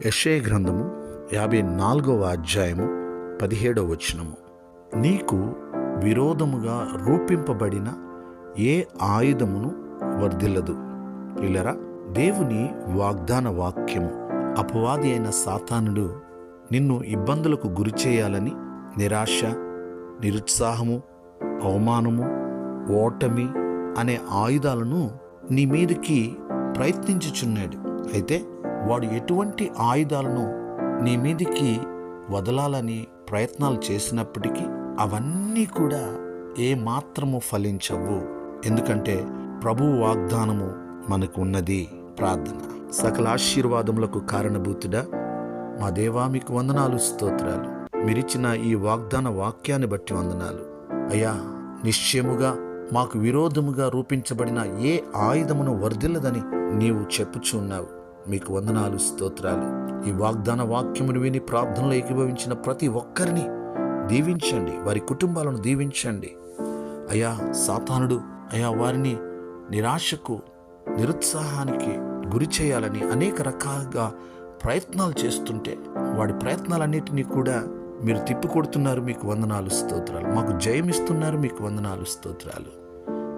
యెషయా గ్రంథము 54వ అధ్యాయము 17వ వచనము. నీకు విరోధముగా రూపింపబడిన ఏ ఆయుధమును వర్ధిల్లదు. ప్రియులారా, దేవుని వాగ్దాన వాక్యము. అపవాది అయిన సాతానుడు నిన్ను ఇబ్బందులకు గురి చేయాలని నిరాశ, నిరుత్సాహము, అవమానము, ఓటమి అనే ఆయుధాలను నీ మీదకి ప్రయత్నించుచున్నాడు. అయితే వాడు ఎటువంటి ఆయుధాలను నీ మీదికి వదలాలని ప్రయత్నాలు చేసినప్పటికీ అవన్నీ కూడా ఏమాత్రము ఫలించవు. ఎందుకంటే ప్రభువు వాగ్దానము మనకు ఉన్నది. ప్రార్థన. సకల ఆశీర్వాదములకు కారణభూతుడా మా దేవా, మీకు వందనాలు, స్తోత్రాలు. మీరిచ్చిన ఈ వాగ్దాన వాక్యాన్ని బట్టి వందనాలు అయ్యా. నిశ్చయముగా మాకు విరోధముగా రూపించబడిన ఏ ఆయుధమును వర్ధిల్లదని నీవు చెప్పుచున్నావు. మీకు వందనాలు, స్తోత్రాలు. ఈ వాగ్దాన వాక్యమును విని ప్రార్థనలో ఏకీభవించిన ప్రతి ఒక్కరిని దీవించండి, వారి కుటుంబాలను దీవించండి అయ్యా. సాతానుడు అయ్యా వారిని నిరాశకు, నిరుత్సాహానికి గురి చేయాలని అనేక రకాలుగా ప్రయత్నాలు చేస్తుంటే వాడి ప్రయత్నాలన్నిటినీ కూడా మీరు తిప్పికొడుతున్నారు. మీకు వందనాలు, స్తోత్రాలు. మాకు జయమిస్తున్నారు. మీకు వందనాలు, స్తోత్రాలు.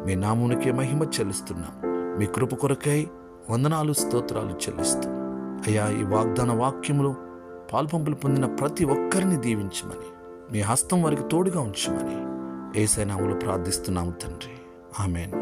మీ నామునికే మహిమ చెల్లిస్తున్నాం. మీ కృప కొరకై వందనాలు, స్తోత్రాలు చెల్లిస్తూ అయ్యా, ఈ వాగ్దాన వాక్యములో పాల్పంపులు పొందిన ప్రతి ఒక్కరిని దీవించమని, మీ హస్తం వారికి తోడుగా ఉంచమని యేసయ్య నామములో ప్రార్థిస్తున్నాము తండ్రి. ఆమేన్.